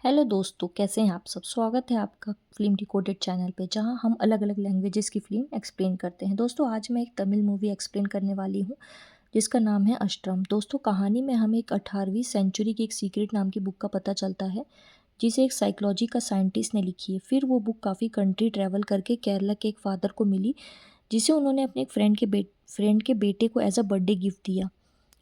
Hello दोस्तों, कैसे हैं आप सब। स्वागत है आपका फ़िल्म डिकोडेड चैनल पे, जहां हम अलग अलग लैंग्वेजेस की फ़िल्म एक्सप्लेन करते हैं। दोस्तों, आज मैं एक तमिल मूवी एक्सप्लेन करने वाली हूं जिसका नाम है अष्टम। दोस्तों, कहानी में हमें एक 18वीं सेंचुरी की एक सीक्रेट नाम की बुक का पता चलता है जिसे एक साइकोलॉजी का साइंटिस्ट ने लिखी है। फिर वो बुक काफ़ी कंट्री ट्रैवल करके केरला के एक फादर को मिली, जिसे उन्होंने अपने एक फ्रेंड के बेटे को एज अ बर्थडे गिफ्ट दिया,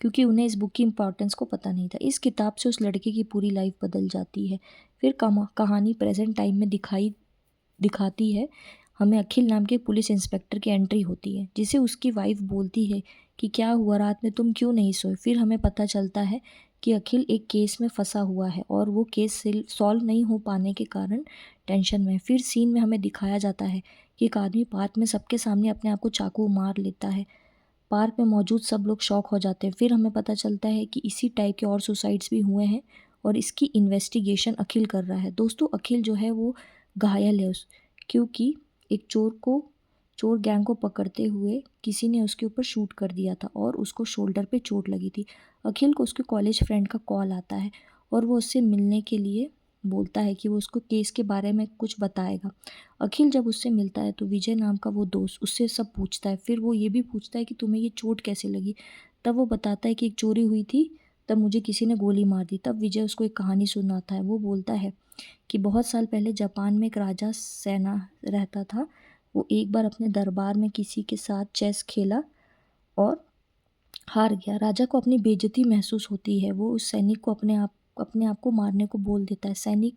क्योंकि उन्हें इस बुक की इम्पोर्टेंस को पता नहीं था। इस किताब से उस लड़के की पूरी लाइफ बदल जाती है। फिर कहानी प्रेजेंट टाइम में दिखाती है। हमें अखिल नाम के पुलिस इंस्पेक्टर की एंट्री होती है, जिसे उसकी वाइफ बोलती है कि क्या हुआ, रात में तुम क्यों नहीं सोए। फिर हमें पता चलता है कि अखिल एक केस में फंसा हुआ है और वो केस सॉल्व नहीं हो पाने के कारण टेंशन में है। फिर सीन में हमें दिखाया जाता है कि एक आदमी पार्क में सबके सामने अपने आप को चाकू मार लेता है। पार्क में मौजूद सब लोग शॉक हो जाते हैं। फिर हमें पता चलता है कि इसी टाइप के और सुसाइड्स भी हुए हैं और इसकी इन्वेस्टिगेशन अखिल कर रहा है। दोस्तों, अखिल जो है वो घायल है क्योंकि एक चोर गैंग को पकड़ते हुए किसी ने उसके ऊपर शूट कर दिया था और उसको शोल्डर पे चोट लगी थी। अखिल को उसके कॉलेज फ्रेंड का कॉल आता है और वो उससे मिलने के लिए बोलता है कि वो उसको केस के बारे में कुछ बताएगा। अखिल जब उससे मिलता है तो विजय नाम का वो दोस्त उससे सब पूछता है। फिर वो ये भी पूछता है कि तुम्हें ये चोट कैसे लगी। तब वो बताता है कि एक चोरी हुई थी, तब मुझे किसी ने गोली मार दी। तब विजय उसको एक कहानी सुनाता है। वो बोलता है कि बहुत साल पहले जापान में एक राजा सेना रहता था। वो एक बार अपने दरबार में किसी के साथ चेस खेला और हार गया। राजा को अपनी बेइज्जती महसूस होती है। वो उस सैनिक को अपने आप को मारने को बोल देता है। सैनिक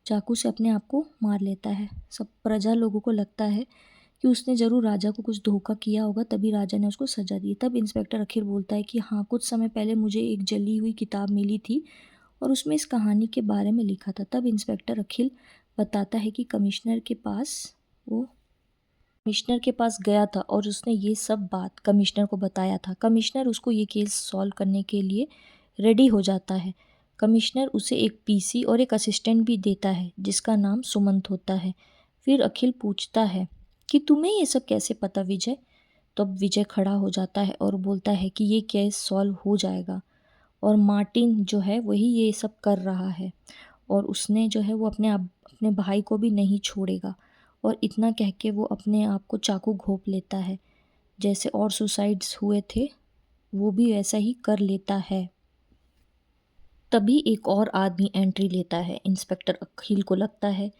चाकू से अपने आप को मार लेता है। सब प्रजा लोगों को लगता है कि उसने ज़रूर राजा को कुछ धोखा किया होगा, तभी राजा ने उसको सज़ा दी। तब इंस्पेक्टर अखिल बोलता है कि हाँ, कुछ समय पहले मुझे एक जली हुई किताब मिली थी और उसमें इस कहानी के बारे में लिखा था। तब इंस्पेक्टर अखिल बताता है कि वो कमिश्नर के पास गया था और उसने ये सब बात कमिश्नर को बताया था। कमिश्नर उसको ये केस सॉल्व करने के लिए रेडी हो जाता है। कमिश्नर उसे एक पीसी और एक असिस्टेंट भी देता है जिसका नाम सुमंत होता है। फिर अखिल पूछता है कि तुम्हें ये सब कैसे पता विजय। तो अब विजय खड़ा हो जाता है और बोलता है कि ये केस सॉल्व हो जाएगा और मार्टिन जो है वही ये सब कर रहा है और उसने जो है वो अपने भाई को भी नहीं छोड़ेगा। और इतना कह के वो अपने आप को चाकू घोंप लेता है। जैसे और सुसाइड्स हुए थे वो भी वैसा ही कर लेता है। तभी एक और आदमी एंट्री लेता है। इंस्पेक्टर अखिल को लगता है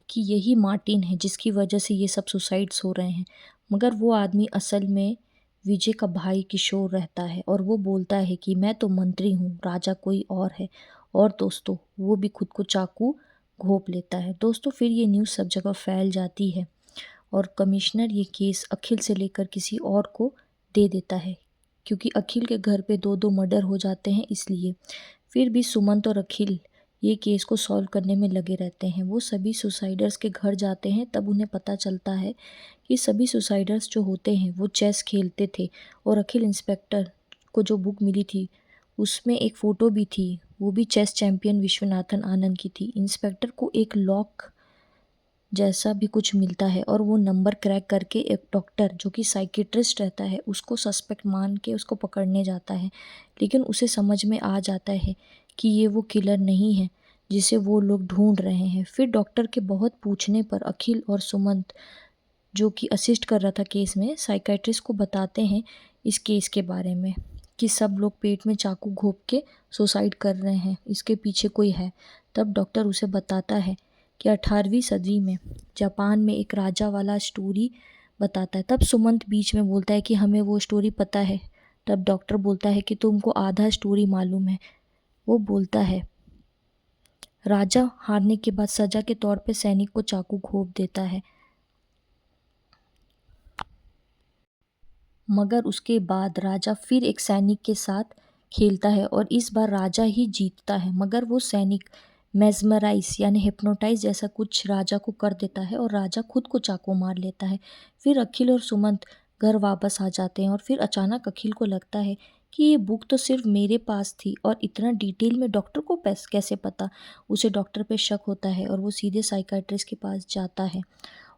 कि यही मार्टिन है जिसकी वजह से ये सब सुसाइड्स हो रहे हैं, मगर वो आदमी असल में विजय का भाई किशोर रहता है और वो बोलता है कि मैं तो मंत्री हूँ, राजा कोई और है। और दोस्तों, वो भी खुद को चाकू घोंप लेता है। दोस्तों, फिर ये न्यूज़ सब जगह फैल जाती है और कमिश्नर ये केस अखिल से लेकर किसी और को दे देता है, क्योंकि अखिल के घर पे दो दो मर्डर हो जाते हैं इसलिए। फिर भी सुमंत और अखिल ये केस को सॉल्व करने में लगे रहते हैं। वो सभी सुसाइडर्स के घर जाते हैं। तब उन्हें पता चलता है कि सभी सुसाइडर्स जो होते हैं वो चेस खेलते थे और अखिल इंस्पेक्टर को जो बुक मिली थी उसमें एक फ़ोटो भी थी, वो भी चेस चैंपियन विश्वनाथन आनंद की थी। इंस्पेक्टर को एक लॉक जैसा भी कुछ मिलता है और वो नंबर क्रैक करके एक डॉक्टर जो कि साइकियाट्रिस्ट रहता है उसको सस्पेक्ट मान के उसको पकड़ने जाता है। लेकिन उसे समझ में आ जाता है कि ये वो किलर नहीं है जिसे वो लोग ढूंढ रहे हैं। फिर डॉक्टर के बहुत पूछने पर अखिल और सुमंत, जो कि असिस्ट कर रहा था केस में, साइकियाट्रिस्ट को बताते हैं इस केस के बारे में कि सब लोग पेट में चाकू घोंप के सुसाइड कर रहे हैं, इसके पीछे कोई है। तब डॉक्टर उसे बताता है कि 18वीं सदी में जापान में एक राजा वाला स्टोरी बताता है। तब सुमंत बीच में बोलता है कि हमें वो स्टोरी पता है। तब डॉक्टर बोलता है कि तुमको आधा स्टोरी मालूम है। वो बोलता है, राजा हारने के बाद सजा के तौर पे सैनिक को चाकू घोंप देता है, मगर उसके बाद राजा फिर एक सैनिक के साथ खेलता है और इस बार राजा ही जीतता है। मगर वो सैनिक मेस्मराइज यानी हिप्नोटाइज जैसा कुछ राजा को कर देता है और राजा खुद को चाकू मार लेता है। फिर अखिल और सुमंत घर वापस आ जाते हैं और फिर अचानक अखिल को लगता है कि ये बुक तो सिर्फ मेरे पास थी और इतना डिटेल में डॉक्टर को कैसे पता। उसे डॉक्टर पे शक होता है और वो सीधे साइकाट्रिस्ट के पास जाता है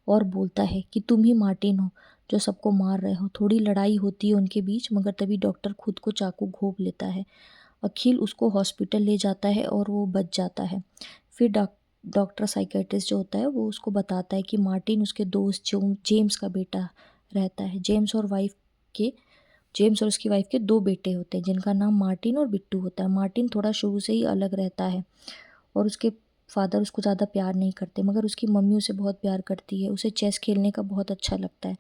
और बोलता है कि तुम ही मार्टिन हो जो सबको मार रहे हो। थोड़ी लड़ाई होती है उनके बीच, मगर तभी डॉक्टर खुद को चाकू घोंप लेता है। अखिल उसको हॉस्पिटल ले जाता है और वो बच जाता है। फिर डॉक्टर साइकेट्रिस्ट जो होता है वो उसको बताता है कि मार्टिन उसके दोस्त जो जेम्स का बेटा रहता है। जेम्स और उसकी वाइफ के 2 बेटे होते हैं जिनका नाम मार्टिन और बिट्टू होता है। मार्टिन थोड़ा शुरू से ही अलग रहता है और उसके फादर उसको ज़्यादा प्यार नहीं करते, मगर उसकी मम्मी उसे बहुत प्यार करती है। उसे चेस खेलने का बहुत अच्छा लगता है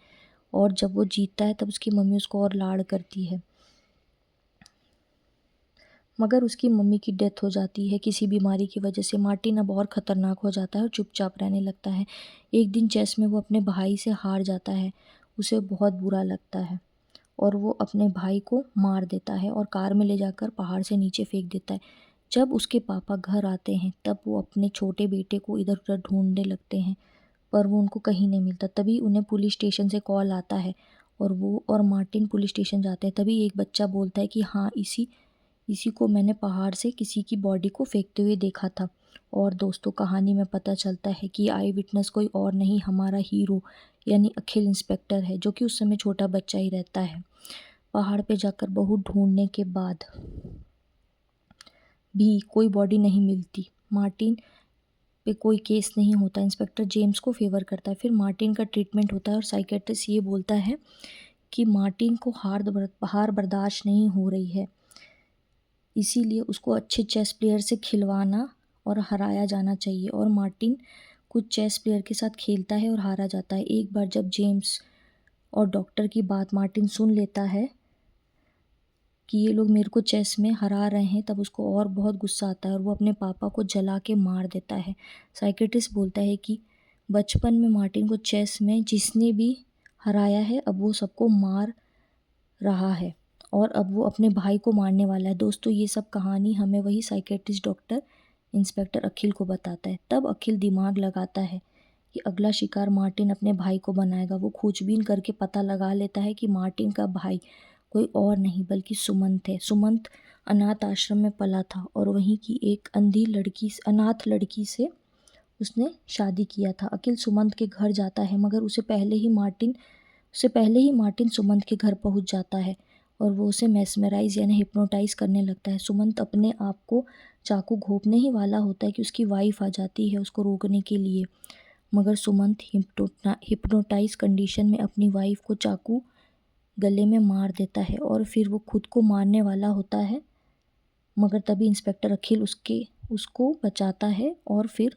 और जब वो जीतता है तब उसकी मम्मी उसको और लाड करती है। मगर उसकी मम्मी की डेथ हो जाती है किसी बीमारी की वजह से। मार्टिन अब और ख़तरनाक हो जाता है और चुपचाप रहने लगता है। एक दिन चेस में वो अपने भाई से हार जाता है। उसे बहुत बुरा लगता है और वो अपने भाई को मार देता है और कार में ले जाकर पहाड़ से नीचे फेंक देता है। जब उसके पापा घर आते हैं तब वो अपने छोटे बेटे को इधर-उधर ढूँढने लगते हैं, पर वो उनको कहीं नहीं मिलता। तभी उन्हें पुलिस स्टेशन से कॉल आता है और वो और मार्टिन पुलिस स्टेशन जाते हैं। तभी एक बच्चा बोलता है कि हाँ, इसी इसी को मैंने पहाड़ से किसी की बॉडी को फेंकते हुए देखा था। और दोस्तों, कहानी में पता चलता है कि आई विटनेस कोई और नहीं, हमारा हीरो यानी अखिल इंस्पेक्टर है, जो कि उस समय छोटा बच्चा ही रहता है। पहाड़ पे जाकर बहुत ढूंढने के बाद भी कोई बॉडी नहीं मिलती। मार्टिन पे कोई केस नहीं होता। इंस्पेक्टर जेम्स को फेवर करता है। फिर मार्टिन का ट्रीटमेंट होता है और साइकेट्रिस्ट ये बोलता है कि मार्टिन को हार बर्दाश्त नहीं हो रही है, इसीलिए उसको अच्छे चेस प्लेयर से खिलवाना और हराया जाना चाहिए। और मार्टिन कुछ चेस प्लेयर के साथ खेलता है और हारा जाता है। एक बार जब जेम्स और डॉक्टर की बात मार्टिन सुन लेता है कि ये लोग मेरे को चेस में हरा रहे हैं, तब उसको और बहुत गुस्सा आता है और वो अपने पापा को जला के मार देता है। साइकेट्रिस्ट बोलता है कि बचपन में मार्टिन को चेस में जिसने भी हराया है अब वो सबको मार रहा है और अब वो अपने भाई को मारने वाला है। दोस्तों, ये सब कहानी हमें वही साइकेट्रिस्ट डॉक्टर इंस्पेक्टर अखिल को बताता है। तब अखिल दिमाग लगाता है कि अगला शिकार मार्टिन अपने भाई को बनाएगा। वो खोजबीन करके पता लगा लेता है कि मार्टिन का भाई कोई और नहीं बल्कि सुमंत है। सुमंत अनाथ आश्रम में पला था और वहीं की एक अनाथ लड़की से उसने शादी किया था। अखिल सुमंत के घर जाता है, मगर उससे पहले ही मार्टिन सुमंत के घर पहुंच जाता है और वो उसे मेस्मराइज यानी हिप्नोटाइज करने लगता है। सुमंत अपने आप को चाकू घोंपने ही वाला होता है कि उसकी वाइफ आ जाती है उसको रोकने के लिए, मगर सुमंत हिप्नोटाइज कंडीशन में अपनी वाइफ को चाकू गले में मार देता है और फिर वो खुद को मारने वाला होता है, मगर तभी इंस्पेक्टर अखिल उसको बचाता है और फिर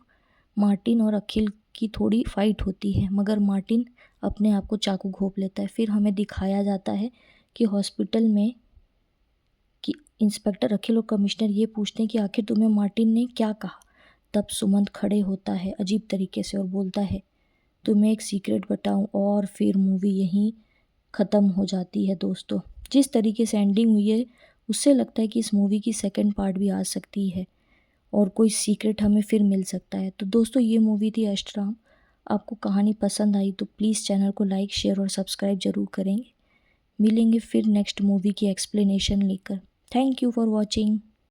मार्टिन और अखिल की थोड़ी फाइट होती है, मगर मार्टिन अपने आप को चाकू घोंप लेता है। फिर हमें दिखाया जाता है कि हॉस्पिटल में कि इंस्पेक्टर अखिल और कमिश्नर ये पूछते हैं कि आखिर तुम्हें मार्टिन ने क्या कहा। तब सुमंत खड़े होता है अजीब तरीके से और बोलता है, तुम्हें एक सीक्रेट बताऊं, और फिर मूवी यहीं ख़त्म हो जाती है। दोस्तों, जिस तरीके से एंडिंग हुई है उससे लगता है कि इस मूवी की सेकंड पार्ट भी आ सकती है और कोई सीक्रेट हमें फिर मिल सकता है। तो दोस्तों, ये मूवी थी अष्टराम। आपको कहानी पसंद आई तो प्लीज़ चैनल को लाइक, शेयर और सब्सक्राइब ज़रूर करेंगे। मिलेंगे फिर नेक्स्ट मूवी की एक्सप्लेनेशन लेकर। Thank you for watching.